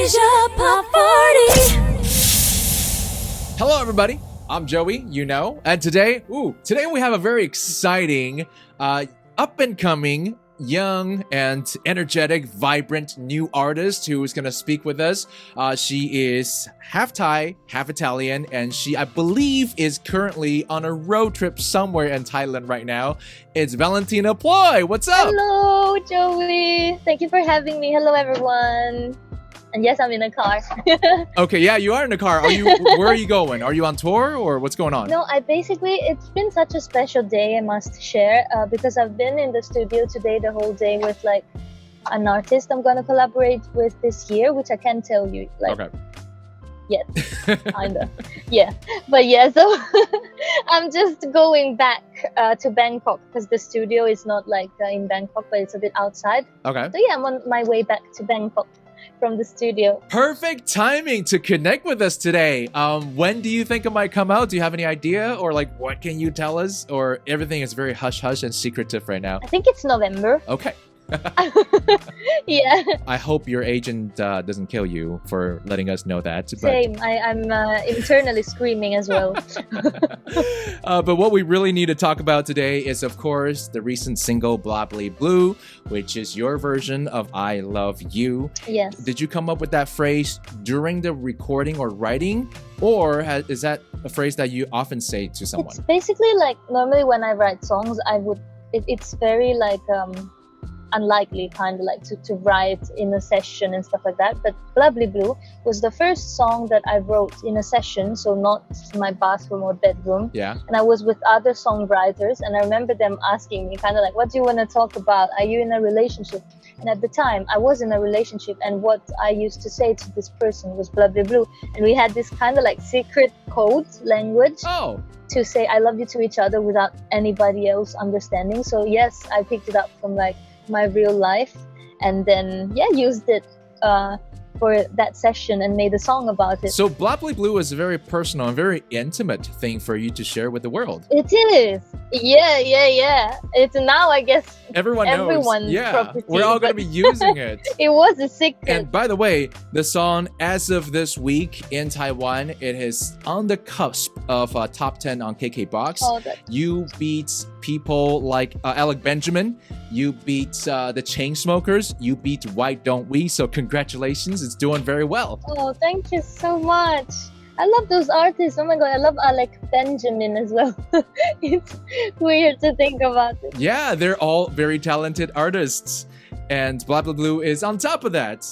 Asia Pop 40. Hello, everybody. I'm Joey, and today we have a very exciting, up-and-coming, young and energetic, vibrant new artist who is going to speak with us. She is half Thai, half Italian, and she, I believe, is currently on a road trip somewhere in Thailand right now. It's Valentina Ploy. What's up? Hello, Joey. Thank you for having me. Hello, everyone. And yes, I'm in a car. Okay, yeah, you are in the car. Where are you going? Are you on tour or what's going on? No, it's been such a special day, I must share, because I've been in the studio today the whole day with like an artist I'm going to collaborate with this year, which I can't tell you Okay. yet. Kinda. Yeah. But yeah, so I'm just going back to Bangkok because the studio is not like in Bangkok, but it's a bit outside. Okay. So yeah, I'm on my way back to Bangkok from the studio. Perfect timing to connect with us today. When do you think it might come out? Do you have any idea? Or like, what can you tell us? Or everything is very hush-hush and secretive right now? I think it's November. Okay. Yeah. I hope your agent doesn't kill you for letting us know that. But... Same. I'm internally screaming as well. But what we really need to talk about today is, of course, the recent single Bla Bli Blu, which is your version of I Love You. Yes. Did you come up with that phrase during the recording or writing? Or is that a phrase that you often say to someone? It's basically like, normally when I write songs, it's very like unlikely kind of like to write in a session and stuff like that, but Bla Bli Blu was the first song that I wrote in a session, so not my bathroom or bedroom. Yeah. And I was with other songwriters, and I remember them asking me kind of like, what do you want to talk about? Are you in a relationship? And at the time I was in a relationship, and what I used to say to this person was Bla Bli Blu, and we had this kind of like secret code language to say I love you to each other without anybody else understanding. So yes, I picked it up from like my real life, and then used it for that session and made a song about it. So Bla Bli Blu is a very personal and very intimate thing for you to share with the world. It is. Yeah. It's now, I guess, everyone's property. We're all going to be using it. It was a secret. And by the way, the song, as of this week in Taiwan, it is on the cusp of top 10 on KKBox. You beat people like Alec Benjamin. You beat the Chainsmokers. You beat Why Don't We? So congratulations. It's doing very well. Oh, thank you so much. I love those artists. Oh my god, I love Alec Benjamin as well. It's weird to think about it. Yeah, they're all very talented artists. And Bla Bla Blu is on top of that.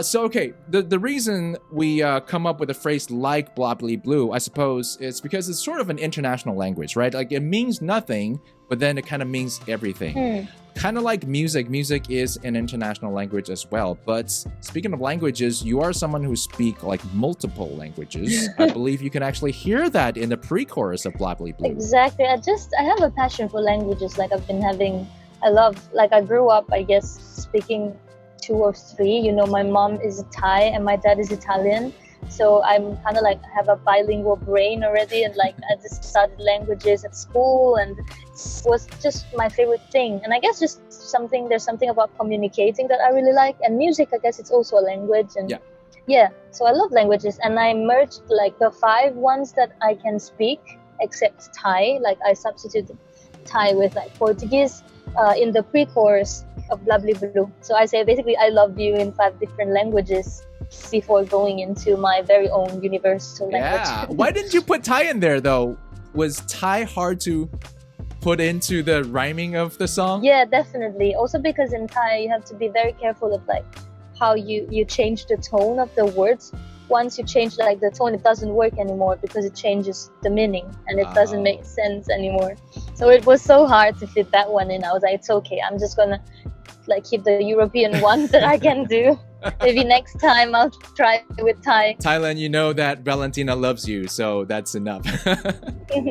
So, okay, the reason we come up with a phrase like Bla Bli Blu, I suppose, is because it's sort of an international language, right? Like, it means nothing, but then it kind of means everything. Kind of like music. Music is an international language as well. But speaking of languages, you are someone who speaks like multiple languages. I believe you can actually hear that in the pre-chorus of Bla Bli Blu. Exactly. I have a passion for languages. Like I grew up, I guess, speaking 2 or 3. You know, my mom is Thai and my dad is Italian. So I'm kind of like have a bilingual brain already, and like I just studied languages at school, and it was just my favorite thing. And I guess there's something about communicating that I really like, and music, I guess it's also a language. And yeah, so I love languages, and I merged like the 5 ones that I can speak except Thai. Like I substituted Thai with like Portuguese in the pre-chorus of Bla Bli Blu. So I say basically I love you in 5 different languages before going into my very own universal language. Yeah. Why didn't you put Thai in there though? Was Thai hard to put into the rhyming of the song? Yeah, definitely. Also because in Thai you have to be very careful of like how you change the tone of the words. Once you change like the tone, it doesn't work anymore because it changes the meaning and it doesn't make sense anymore. So it was so hard to fit that one in. I was like, it's okay, I'm just gonna like keep the European ones that I can do. Maybe next time I'll try with Thai. Thailand, you know that Valentina loves you, so that's enough.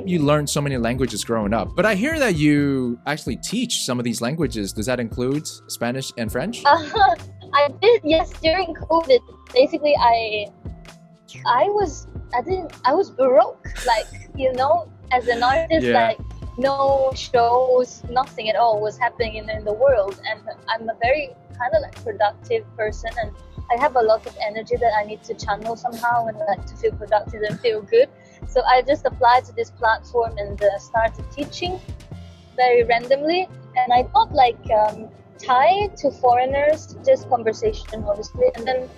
You learned so many languages growing up. But I hear that you actually teach some of these languages. Does that include Spanish and French? I did, yes, during COVID. Basically, I was Baroque. Like, you know, as an artist, like no shows, nothing at all was happening in the world. And I'm a very kind of like productive person, and I have a lot of energy that I need to channel somehow and like to feel productive and feel good. So I just applied to this platform and started teaching very randomly. And I taught like Thai to foreigners, just conversation obviously, and then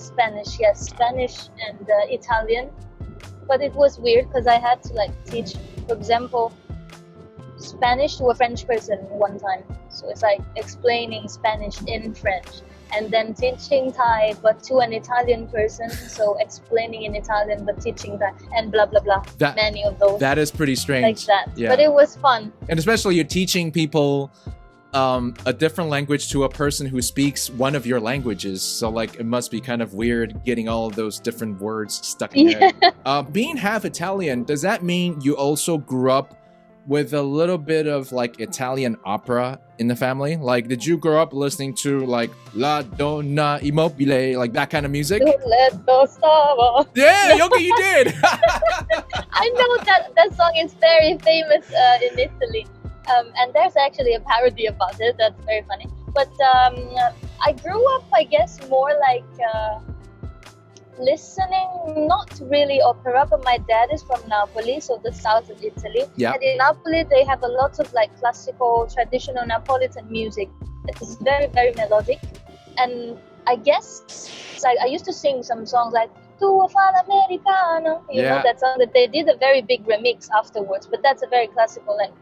Spanish, yes, Spanish and Italian. But it was weird because I had to like teach, for example, Spanish to a French person one time. So it's like explaining Spanish in French, and then teaching Thai but to an Italian person, so explaining in Italian but teaching Thai, and blah blah blah. Many of those. That is pretty strange. Like that. Yeah. But it was fun. And especially you're teaching people a different language to a person who speaks one of your languages. So like it must be kind of weird getting all of those different words stuck in there. Being half Italian, does that mean you also grew up with a little bit of like Italian opera in the family? Like, did you grow up listening to like La Donna Immobile, like that kind of music? Yeah, okay, you did. I know that song is very famous in Italy. And there's actually a parody about it that's very funny. But I grew up, I guess, more like listening, not really opera, but my dad is from Napoli, so the south of Italy. Yeah. And in Napoli, they have a lot of like classical, traditional Neapolitan music. It's very, very melodic. And I guess, like, I used to sing some songs like Tu fa l'americano, you know, that song that they did a very big remix afterwards, but that's a very classical, like,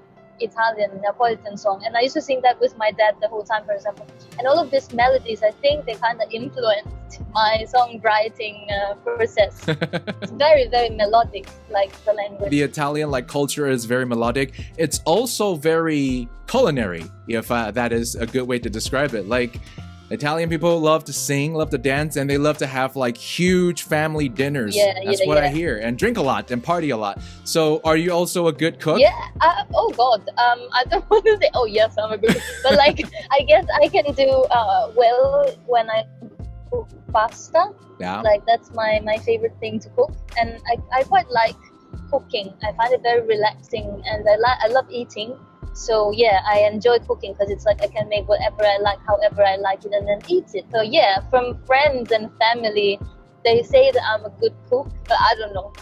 Italian Neapolitan song, and I used to sing that with my dad the whole time, for example. And all of these melodies, I think they kind of influenced my songwriting process. It's very, very melodic, like the language. The Italian like culture is very melodic. It's also very culinary, if that is a good way to describe it. Like, Italian people love to sing, love to dance, and they love to have like huge family dinners. That's what I hear, and drink a lot and party a lot. So, are you also a good cook? Yeah. Oh God. I don't want to say. Oh yes, I'm a good cook. But like, I guess I can do well when I cook pasta. Yeah. Like that's my favorite thing to cook, and I quite like cooking. I find it very relaxing, and I love eating. So yeah, I enjoy cooking because it's like I can make whatever I like, however I like it, and then eat it. So yeah, from friends and family, they say that I'm a good cook, but I don't know.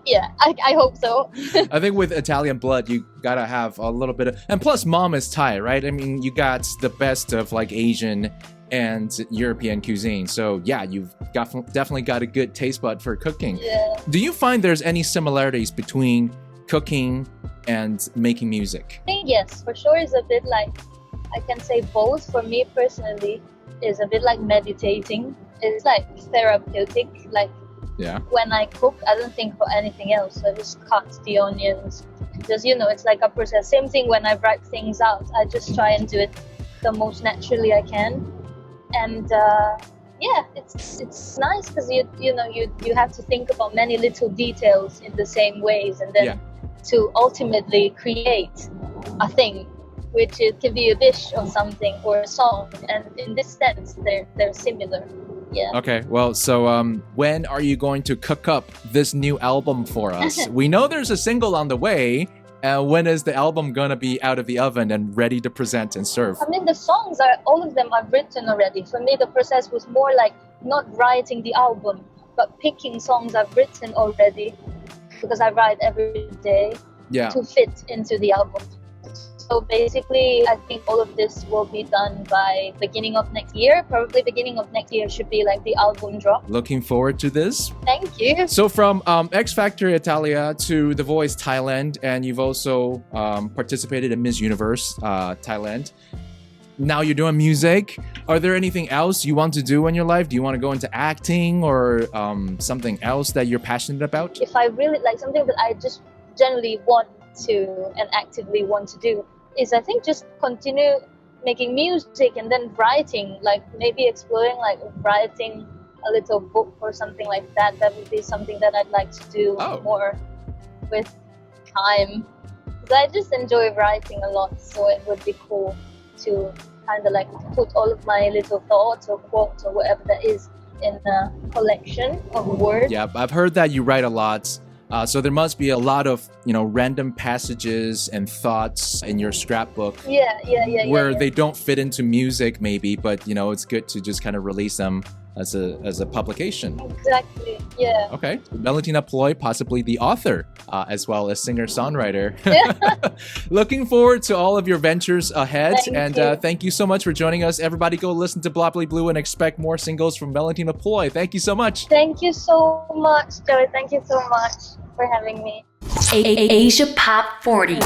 Yeah, I hope so. I think with Italian blood, you gotta have a little bit of, and plus mom is Thai, right? I mean, you got the best of like Asian and European cuisine. So yeah, you've definitely got a good taste bud for cooking. Yeah. Do you find there's any similarities between cooking and making music? I think yes, for sure. It's a bit like, I can say both. For me personally, is a bit like meditating. It's like therapeutic. Like when I cook, I don't think for anything else. I just cut the onions. Just, you know, it's like a process. Same thing when I write things out. I just try and do it the most naturally I can. And yeah, it's nice because you have to think about many little details in the same ways, and then to ultimately create a thing, which it can be a dish or something or a song. And in this sense, they're similar. Yeah. Okay, well, so when are you going to cook up this new album for us? We know there's a single on the way. When is the album gonna be out of the oven and ready to present and serve? I mean, the songs all of them are written already. For me, the process was more like not writing the album, but picking songs I've written already, because I write every day to fit into the album. So basically, I think all of this will be done by beginning of next year. Probably beginning of next year should be like the album drop. Looking forward to this. Thank you. So from X Factor Italia to The Voice Thailand, and you've also participated in Miss Universe Thailand. Now you're doing music. Are there anything else you want to do in your life? Do you want to go into acting or something else that you're passionate about? If I really like something that I just generally want to and actively want to do, is I think just continue making music and then writing, like maybe exploring like writing a little book or something like that. That would be something that I'd like to do more with time, because I just enjoy writing a lot. So it would be cool to kind of like put all of my little thoughts or quotes or whatever that is in a collection of words. Yeah, I've heard that you write a lot. So there must be a lot of, random passages and thoughts in your scrapbook where they don't fit into music maybe, but it's good to just kind of release them as a publication. Exactly. Yeah. Okay. Valentina Ploy, possibly the author, as well as singer-songwriter. Looking forward to all of your ventures ahead. Thank you so much for joining us. Everybody go listen to Bla Bli Blu and expect more singles from Valentina Ploy. Thank you so much. Thank you so much, Joey. Thank you so much for having me. Asia Pop 40.